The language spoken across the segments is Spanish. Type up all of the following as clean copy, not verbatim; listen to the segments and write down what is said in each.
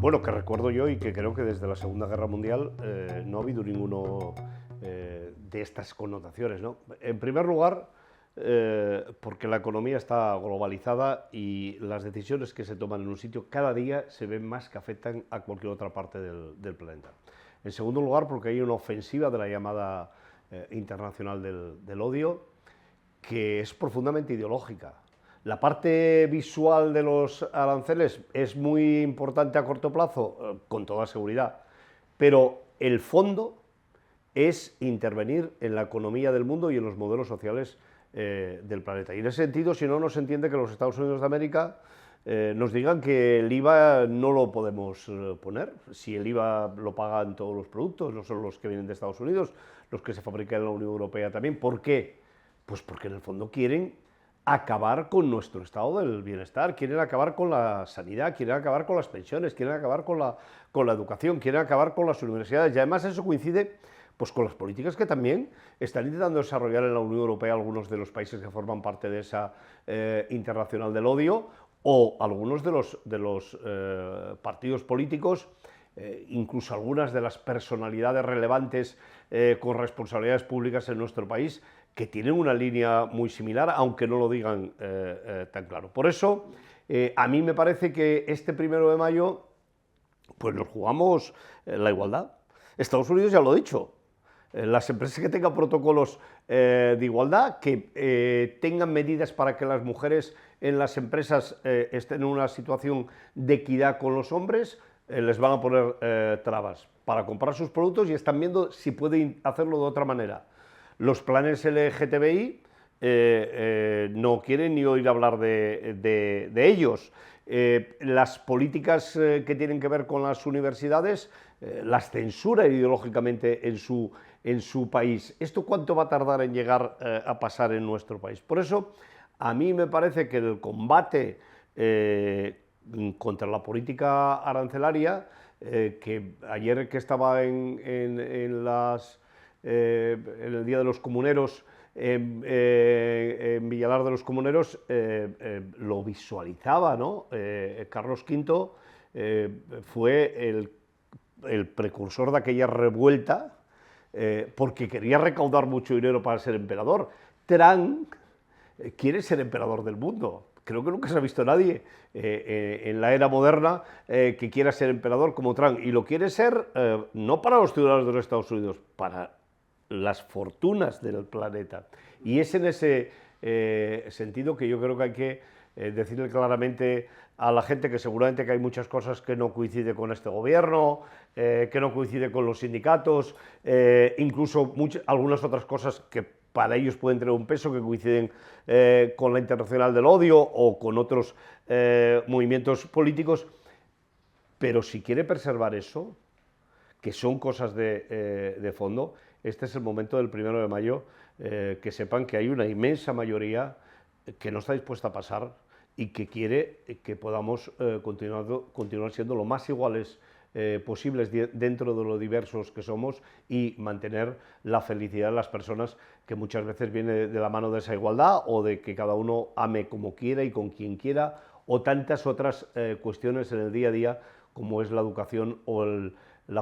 Bueno, que recuerdo yo y que creo que desde la Segunda Guerra Mundial no ha habido ninguno de estas connotaciones, ¿no? En primer lugar, porque la economía está globalizada y las decisiones que se toman en un sitio cada día se ven más que afectan a cualquier otra parte del planeta. En segundo lugar, porque hay una ofensiva de la llamada internacional del odio que es profundamente ideológica. La parte visual de los aranceles es muy importante a corto plazo, con toda seguridad, pero el fondo es intervenir en la economía del mundo y en los modelos sociales del planeta. Y en ese sentido, si no, no se entiende que los Estados Unidos de América nos digan que el IVA no lo podemos poner. Si el IVA lo pagan todos los productos, no solo los que vienen de Estados Unidos, los que se fabrican en la Unión Europea también. ¿Por qué? Pues porque en el fondo quieren acabar con nuestro estado del bienestar, quieren acabar con la sanidad, quieren acabar con las pensiones, quieren acabar con la educación, quieren acabar con las universidades. Y además eso coincide pues, con las políticas que también están intentando desarrollar en la Unión Europea algunos de los países que forman parte de esa internacional del odio, o algunos de los partidos políticos, incluso algunas de las personalidades relevantes con responsabilidades públicas en nuestro país, que tienen una línea muy similar, aunque no lo digan tan claro. Por eso, a mí me parece que este 1 de mayo, pues nos jugamos la igualdad. Estados Unidos ya lo ha dicho. Las empresas que tengan protocolos de igualdad, que tengan medidas para que las mujeres en las empresas estén en una situación de equidad con los hombres, les van a poner trabas para comprar sus productos y están viendo si pueden hacerlo de otra manera. Los planes LGTBI no quieren ni oír hablar de ellos. Las políticas que tienen que ver con las universidades las censura ideológicamente en su país. ¿Esto cuánto va a tardar en llegar a pasar en nuestro país? Por eso, a mí me parece que el combate contra la política arancelaria, que ayer que estaba en el Día de los Comuneros, en Villalar de los Comuneros, lo visualizaba, ¿no? Carlos V fue el precursor de aquella revuelta porque quería recaudar mucho dinero para ser emperador. Trump quiere ser emperador del mundo. Creo que nunca se ha visto nadie en la era moderna que quiera ser emperador como Trump. Y lo quiere ser no para los ciudadanos de los Estados Unidos, para las fortunas del planeta. Y es en ese sentido que yo creo que hay que decirle claramente a la gente que seguramente que hay muchas cosas que no coincide con este gobierno, que no coincide con los sindicatos, incluso algunas otras cosas que para ellos pueden tener un peso, que coinciden con la internacional del odio o con otros movimientos políticos, pero si quiere preservar eso, que son cosas de fondo, este es el momento del 1 de mayo, que sepan que hay una inmensa mayoría que no está dispuesta a pasar y que quiere que podamos continuar siendo lo más iguales posibles dentro de lo diversos que somos y mantener la felicidad de las personas, que muchas veces viene de la mano de esa igualdad o de que cada uno ame como quiera y con quien quiera, o tantas otras cuestiones en el día a día como es la educación o el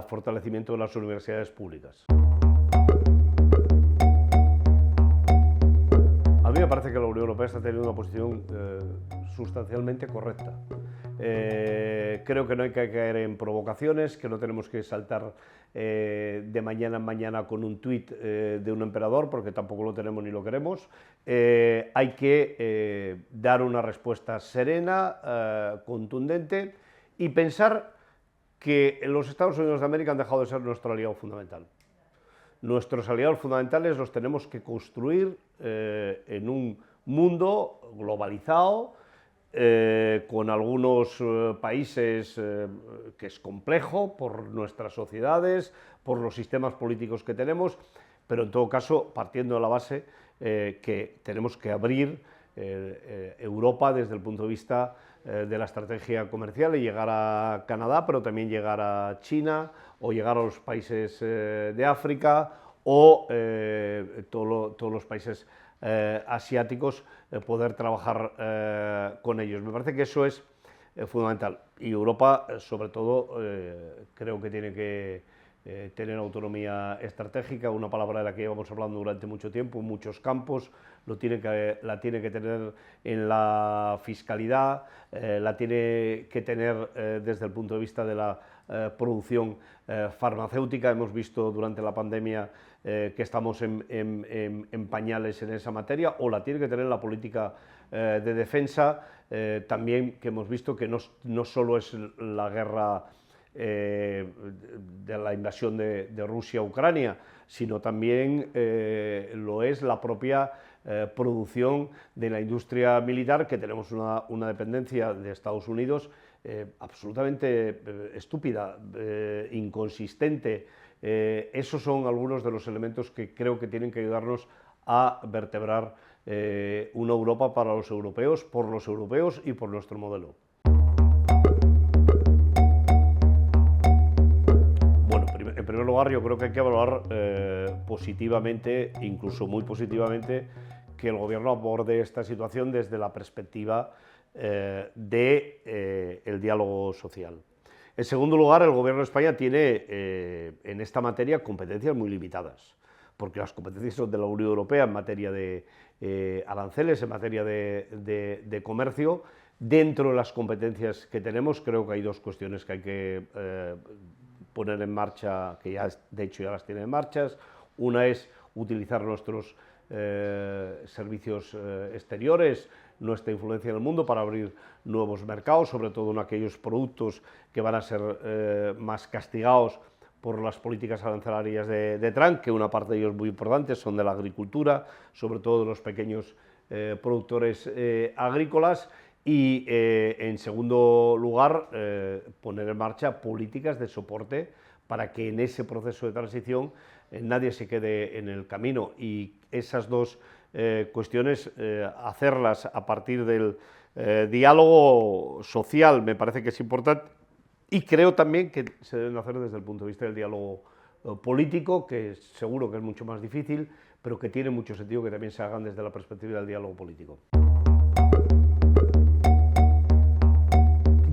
fortalecimiento de las universidades públicas. A mí me parece que la Unión Europea está teniendo una posición sustancialmente correcta. Creo que no hay que caer en provocaciones, que no tenemos que saltar de mañana en mañana con un tuit de un emperador, porque tampoco lo tenemos ni lo queremos. Hay que dar una respuesta serena, contundente, y pensar que los Estados Unidos de América han dejado de ser nuestro aliado fundamental. Nuestros aliados fundamentales los tenemos que construir en un mundo globalizado, con algunos países que es complejo por nuestras sociedades, por los sistemas políticos que tenemos, pero en todo caso partiendo de la base que tenemos que abrir Europa desde el punto de vista de la estrategia comercial y llegar a Canadá, pero también llegar a China o llegar a los países de África o todos los países asiáticos, poder trabajar con ellos. Me parece que eso es fundamental. Y Europa, sobre todo, creo que tiene que tener autonomía estratégica, una palabra de la que llevamos hablando durante mucho tiempo, en muchos campos, la tiene que tener en la fiscalidad, la tiene que tener desde el punto de vista de la producción farmacéutica. Hemos visto durante la pandemia que estamos en pañales en esa materia, o la tiene que tener la política de defensa, también que hemos visto que no solo es la guerra de la invasión de Rusia a Ucrania, sino también lo es la propia producción de la industria militar, que tenemos una dependencia de Estados Unidos absolutamente estúpida, inconsistente. Esos son algunos de los elementos que creo que tienen que ayudarnos a vertebrar una Europa para los europeos, por los europeos y por nuestro modelo. Bueno, en primer lugar, yo creo que hay que valorar positivamente, incluso muy positivamente, que el Gobierno aborde esta situación desde la perspectiva del diálogo social. En segundo lugar, el Gobierno de España tiene en esta materia competencias muy limitadas, porque las competencias son de la Unión Europea en materia de aranceles, en materia de comercio. Dentro de las competencias que tenemos, creo que hay dos cuestiones que hay que poner en marcha, que ya de hecho ya las tiene en marcha. Una es utilizar nuestros servicios exteriores, nuestra influencia en el mundo para abrir nuevos mercados, sobre todo en aquellos productos que van a ser más castigados por las políticas arancelarias de Trump, que una parte de ellos muy importantes son de la agricultura, sobre todo de los pequeños productores agrícolas. Y en segundo lugar, poner en marcha políticas de soporte para que en ese proceso de transición nadie se quede en el camino. Y esas dos cuestiones, hacerlas a partir del diálogo social, me parece que es importante, y creo también que se deben hacer desde el punto de vista del diálogo político, que seguro que es mucho más difícil, pero que tiene mucho sentido que también se hagan desde la perspectiva del diálogo político.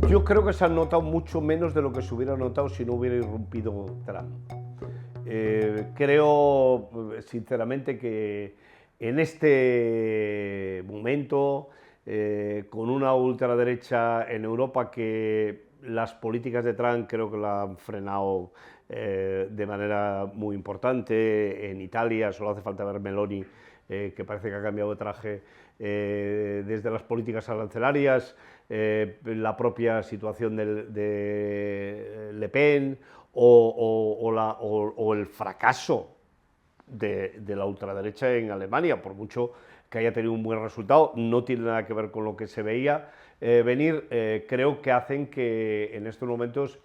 Yo creo que se ha notado mucho menos de lo que se hubiera notado si no hubiera irrumpido Trump. Creo, sinceramente, que en este momento, con una ultraderecha en Europa, que las políticas de Trump creo que la han frenado de manera muy importante. En Italia solo hace falta ver Meloni, que parece que ha cambiado de traje desde las políticas arancelarias, la propia situación de Le Pen o el fracaso de la ultraderecha en Alemania, por mucho que haya tenido un buen resultado, no tiene nada que ver con lo que se veía venir. Creo que hacen que en estos momentos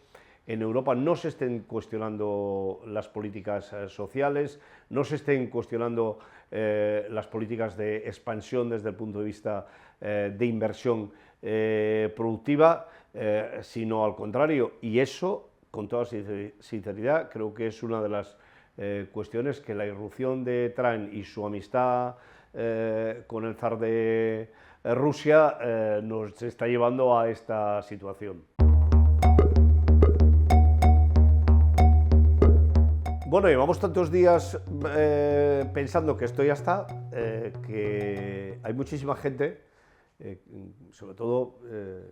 en Europa no se estén cuestionando las políticas sociales, no se estén cuestionando las políticas de expansión desde el punto de vista de inversión productiva, sino al contrario. Y eso, con toda sinceridad, creo que es una de las cuestiones que la irrupción de Trump y su amistad con el zar de Rusia nos está llevando a esta situación. Bueno, llevamos tantos días pensando que esto ya está, que hay muchísima gente, sobre todo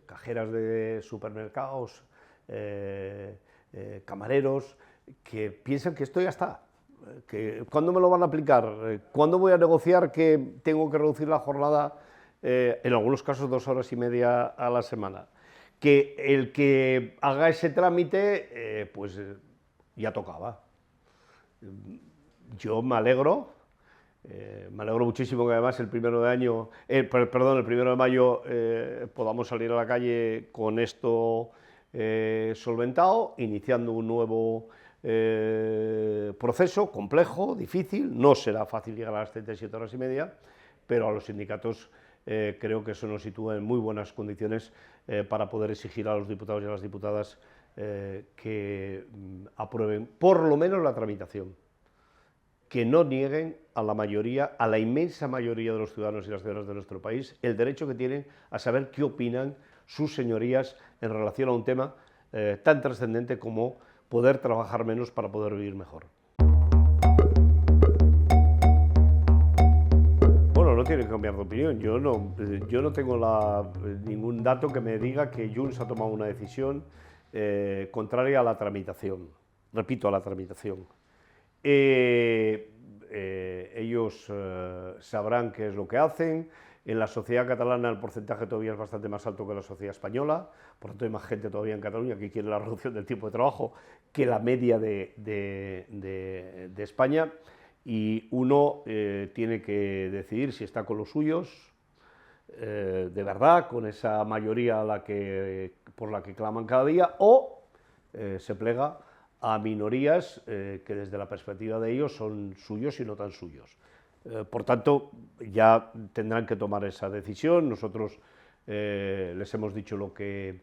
cajeras de supermercados, camareros, que piensan que esto ya está. ¿Cuándo me lo van a aplicar? ¿Cuándo voy a negociar que tengo que reducir la jornada, en algunos casos 2 horas y media a la semana? Que el que haga ese trámite, pues ya tocaba. Yo me alegro muchísimo que además el 1 de mayo podamos salir a la calle con esto solventado, iniciando un nuevo proceso complejo, difícil. No será fácil llegar a las 37 horas y media, pero a los sindicatos creo que eso nos sitúa en muy buenas condiciones para poder exigir a los diputados y a las diputadas que aprueben por lo menos la tramitación, que no nieguen a la mayoría, a la inmensa mayoría de los ciudadanos y las ciudadanas de nuestro país, el derecho que tienen a saber qué opinan sus señorías en relación a un tema tan trascendente como poder trabajar menos para poder vivir mejor. Bueno, no tiene que cambiar de opinión. Yo no tengo ningún dato que me diga que Junts ha tomado una decisión contraria a la tramitación. Repito, a la tramitación. Ellos sabrán qué es lo que hacen. En la sociedad catalana el porcentaje todavía es bastante más alto que en la sociedad española, por lo tanto hay más gente todavía en Cataluña que quiere la reducción del tiempo de trabajo que la media de España, y uno tiene que decidir si está con los suyos, de verdad, con esa mayoría por la que claman cada día, o se plega a minorías que desde la perspectiva de ellos son suyos y no tan suyos. Por tanto, ya tendrán que tomar esa decisión. Nosotros les hemos dicho lo que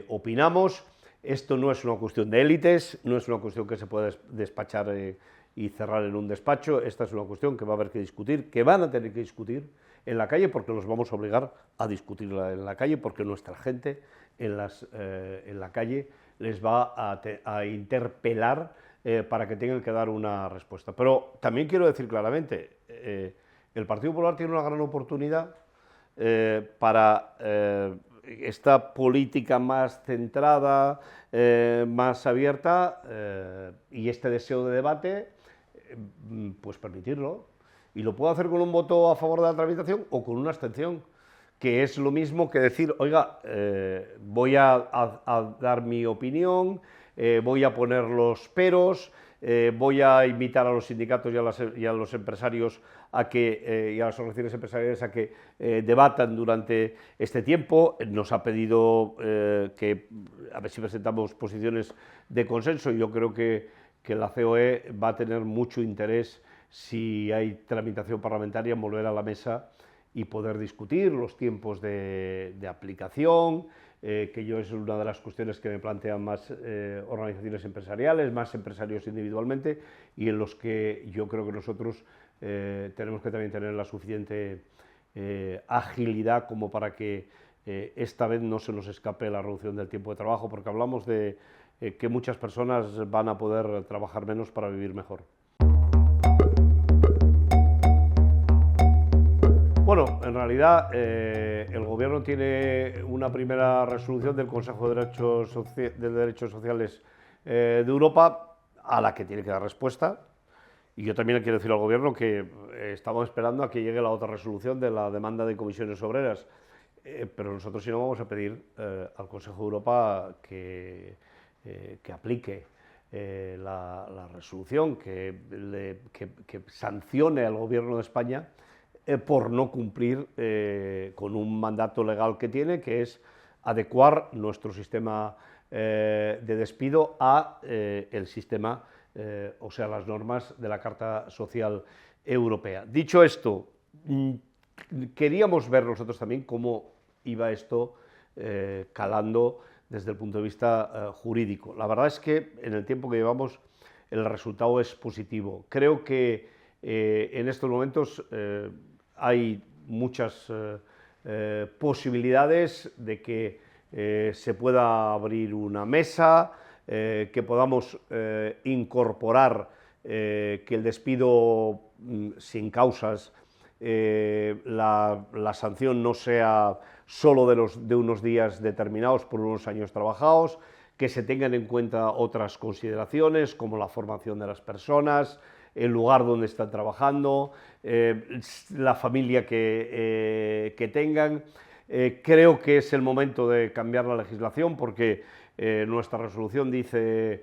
opinamos. Esto no es una cuestión de élites, no es una cuestión que se pueda despachar y cerrar en un despacho. Esta es una cuestión que va a haber que discutir, que van a tener que discutir en la calle, porque los vamos a obligar a discutirla en la calle, porque nuestra gente en la calle les va a interpelar para que tengan que dar una respuesta. Pero también quiero decir claramente, el Partido Popular tiene una gran oportunidad para esta política más centrada, más abierta, y este deseo de debate, pues permitirlo. Y lo puedo hacer con un voto a favor de la tramitación o con una abstención, que es lo mismo que decir, oiga, voy a dar mi opinión, voy a poner los peros, voy a invitar a los sindicatos y a los empresarios y a las organizaciones empresariales a que debatan durante este tiempo. Nos ha pedido que a ver si presentamos posiciones de consenso, y yo creo que la COE va a tener mucho interés, si hay tramitación parlamentaria, en volver a la mesa y poder discutir los tiempos de aplicación, que yo es una de las cuestiones que me plantean más organizaciones empresariales, más empresarios individualmente, y en los que yo creo que nosotros tenemos que también tener la suficiente agilidad como para que esta vez no se nos escape la reducción del tiempo de trabajo, porque hablamos de que muchas personas van a poder trabajar menos para vivir mejor. Bueno, en realidad el Gobierno tiene una primera resolución del Consejo de Derechos Sociales de Europa a la que tiene que dar respuesta, y yo también le quiero decir al Gobierno que estamos esperando a que llegue la otra resolución de la demanda de comisiones obreras, pero nosotros sí no vamos a pedir al Consejo de Europa que aplique la resolución, que sancione al Gobierno de España por no cumplir con un mandato legal que tiene, que es adecuar nuestro sistema de despido a el sistema, o sea, las normas de la Carta Social Europea. Dicho esto, queríamos ver nosotros también cómo iba esto calando desde el punto de vista jurídico. La verdad es que en el tiempo que llevamos el resultado es positivo. Creo que en estos momentos hay muchas posibilidades de que se pueda abrir una mesa, que podamos incorporar que el despido sin causas, la sanción no sea solo de unos días determinados por unos años trabajados, que se tengan en cuenta otras consideraciones como la formación de las personas, el lugar donde están trabajando, la familia que tengan. Creo que es el momento de cambiar la legislación, porque nuestra resolución dice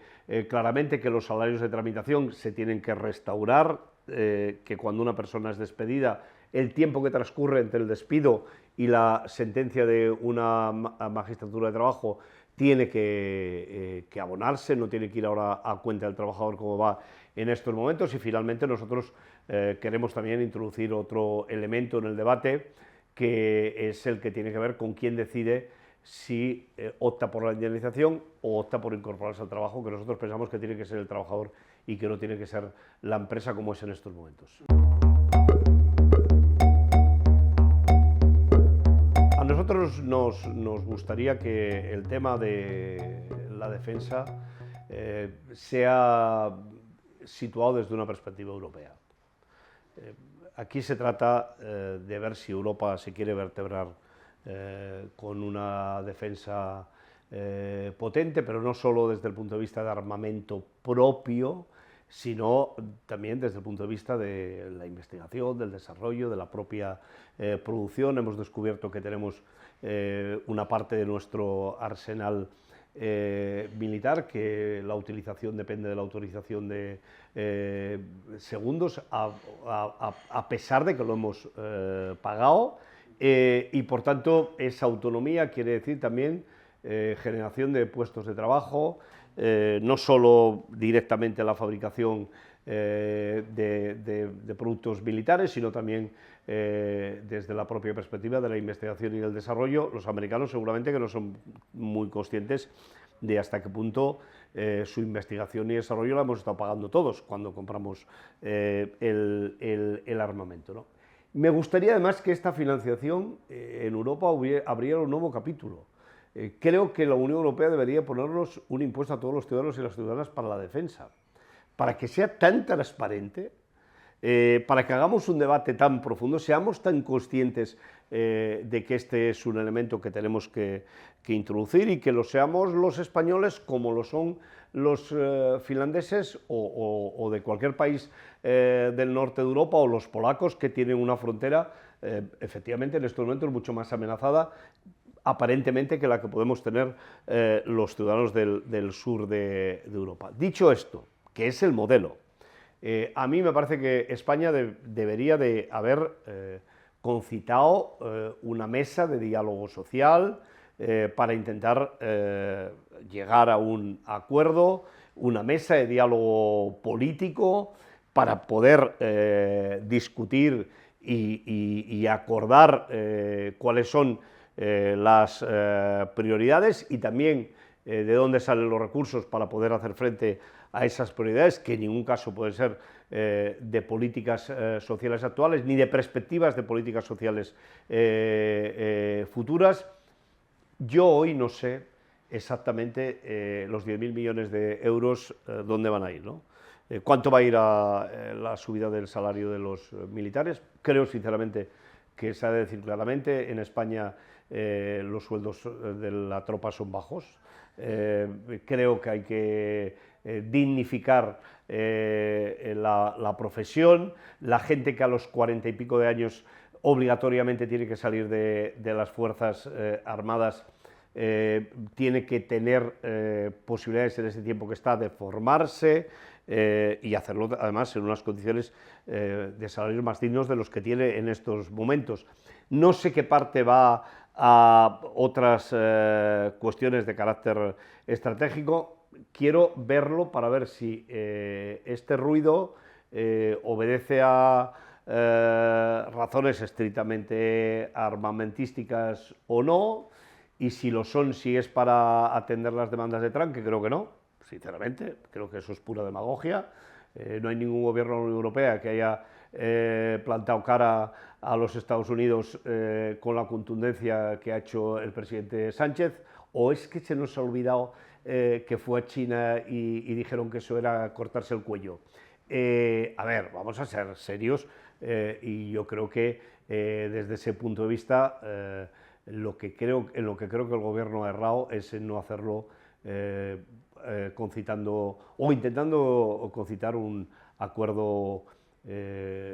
claramente que los salarios de tramitación se tienen que restaurar, que cuando una persona es despedida, el tiempo que transcurre entre el despido y la sentencia de una magistratura de trabajo tiene que abonarse, no tiene que ir ahora a cuenta del trabajador como va en estos momentos. Y finalmente nosotros queremos también introducir otro elemento en el debate, que es el que tiene que ver con quién decide si opta por la indemnización o opta por incorporarse al trabajo, que nosotros pensamos que tiene que ser el trabajador y que no tiene que ser la empresa, como es en estos momentos. A nosotros nos gustaría que el tema de la defensa sea situado desde una perspectiva europea. Aquí se trata de ver si Europa se quiere vertebrar con una defensa potente, pero no solo desde el punto de vista de armamento propio, sino también desde el punto de vista de la investigación, del desarrollo, de la propia producción. Hemos descubierto que tenemos una parte de nuestro arsenal militar, que la utilización depende de la autorización de segundos, a pesar de que lo hemos pagado, y por tanto esa autonomía quiere decir también generación de puestos de trabajo, no solo directamente la fabricación de productos militares, sino también desde la propia perspectiva de la investigación y del desarrollo. Los americanos seguramente que no son muy conscientes de hasta qué punto su investigación y desarrollo la hemos estado pagando todos cuando compramos el armamento, ¿no? Me gustaría además que esta financiación en Europa abriera un nuevo capítulo. Creo que la Unión Europea debería ponernos un impuesto a todos los ciudadanos y las ciudadanas para la defensa, para que sea tan transparente, para que hagamos un debate tan profundo, seamos tan conscientes de que este es un elemento que tenemos que introducir, y que lo seamos los españoles como lo son los finlandeses o de cualquier país del norte de Europa, o los polacos, que tienen una frontera efectivamente en estos momentos mucho más amenazada aparentemente que la que podemos tener los ciudadanos del sur de Europa. Dicho esto, que es el modelo, a mí me parece que España debería de haber concitado una mesa de diálogo social para intentar llegar a un acuerdo, una mesa de diálogo político para poder discutir y acordar cuáles son las prioridades, y también de dónde salen los recursos para poder hacer frente a esas prioridades, que en ningún caso pueden ser de políticas sociales actuales, ni de perspectivas de políticas sociales futuras. Yo hoy no sé exactamente los 10.000 millones de euros dónde van a ir, ¿no? ¿Cuánto va a ir a la subida del salario de los militares? Creo sinceramente que se ha de decir claramente, en España los sueldos de la tropa son bajos. Creo que hay que dignificar la profesión. La gente que a los 40 y pico de años obligatoriamente tiene que salir de las Fuerzas Armadas tiene que tener posibilidades en ese tiempo que está de formarse y hacerlo además en unas condiciones de salarios más dignos de los que tiene en estos momentos. No sé qué parte va a otras cuestiones de carácter estratégico. Quiero verlo para ver si este ruido obedece a razones estrictamente armamentísticas o no, y si lo son, si es para atender las demandas de Trump, que creo que no, sinceramente, creo que eso es pura demagogia. No hay ningún gobierno de la Unión Europea que haya plantado cara a los Estados Unidos con la contundencia que ha hecho el presidente Sánchez. ¿O es que se nos ha olvidado que fue a China y dijeron que eso era cortarse el cuello? A ver, vamos a ser serios, y yo creo que desde ese punto de vista en lo que creo que el gobierno ha errado es en no hacerlo concitando o intentando concitar un acuerdo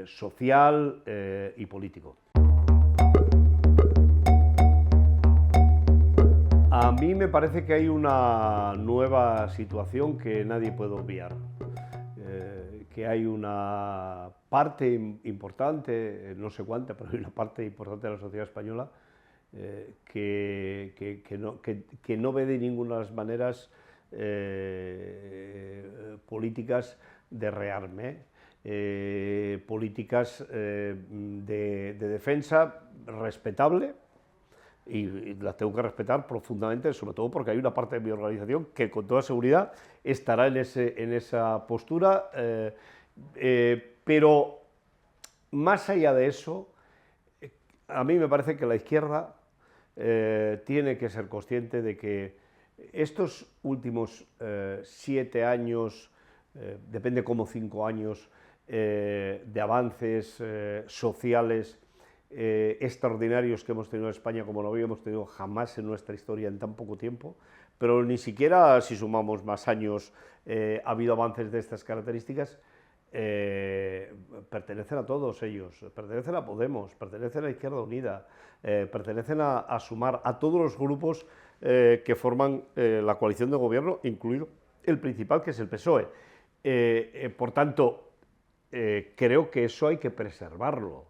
social y político. A mí me parece que hay una nueva situación que nadie puede obviar, que hay una parte importante, no sé cuánta, pero hay una parte importante de la sociedad española que no ve de ninguna de las maneras políticas de rearme, políticas de defensa respetable, y las tengo que respetar profundamente, sobre todo porque hay una parte de mi organización que con toda seguridad estará en esa postura, pero más allá de eso, a mí me parece que la izquierda tiene que ser consciente de que estos últimos 7 años, depende como 5 años, de avances sociales extraordinarios que hemos tenido en España, como no habíamos tenido jamás en nuestra historia en tan poco tiempo, pero ni siquiera si sumamos más años ha habido avances de estas características. Pertenecen a todos ellos, pertenecen a Podemos, pertenecen a Izquierda Unida, pertenecen a Sumar, a todos los grupos que forman la coalición de gobierno, incluido el principal, que es el PSOE. Por tanto, creo que eso hay que preservarlo.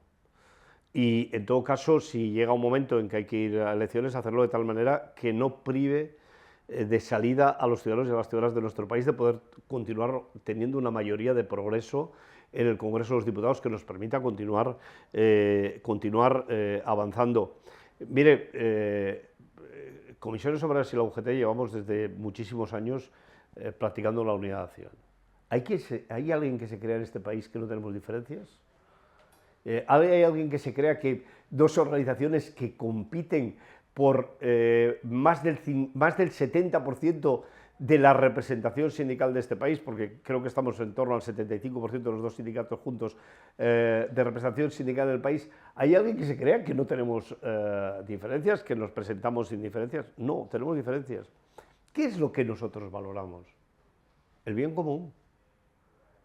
Y en todo caso, si llega un momento en que hay que ir a elecciones, hacerlo de tal manera que no prive de salida a los ciudadanos y a las ciudadanas de nuestro país de poder continuar teniendo una mayoría de progreso en el Congreso de los Diputados que nos permita continuar avanzando. Mire, Comisiones Obreras y la UGT llevamos desde muchísimos años practicando la unidad de acción. ¿Hay alguien que se crea en este país que no tenemos diferencias? ¿Hay alguien que se crea que dos organizaciones que compiten por más del 70% de la representación sindical de este país, porque creo que estamos en torno al 75% de los dos sindicatos juntos de representación sindical en el país? ¿Hay alguien que se crea que no tenemos diferencias, que nos presentamos sin diferencias? No, tenemos diferencias. ¿Qué es lo que nosotros valoramos? El bien común.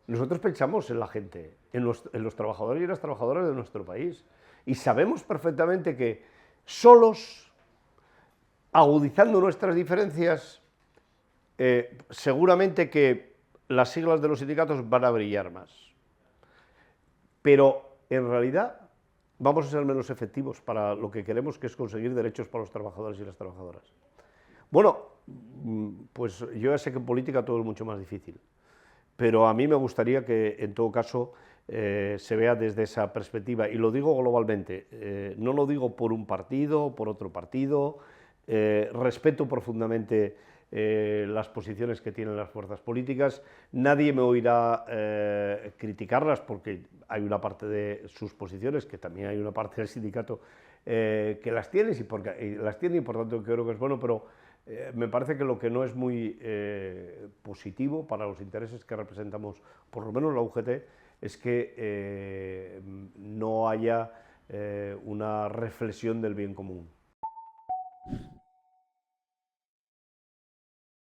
Nosotros pensamos en la gente, en los trabajadores y las trabajadoras de nuestro país, y sabemos perfectamente que solos, agudizando nuestras diferencias, seguramente que las siglas de los sindicatos van a brillar más. Pero en realidad vamos a ser menos efectivos para lo que queremos, que es conseguir derechos para los trabajadores y las trabajadoras. Bueno, pues yo ya sé que en política todo es mucho más difícil, pero a mí me gustaría que en todo caso se vea desde esa perspectiva, y lo digo globalmente, no lo digo por un partido, por otro partido. Respeto profundamente las posiciones que tienen las fuerzas políticas, nadie me oirá criticarlas porque hay una parte de sus posiciones, que también hay una parte del sindicato que las tiene y por tanto creo que es bueno, pero me parece que lo que no es muy positivo para los intereses que representamos, por lo menos la UGT, es que no haya una reflexión del bien común.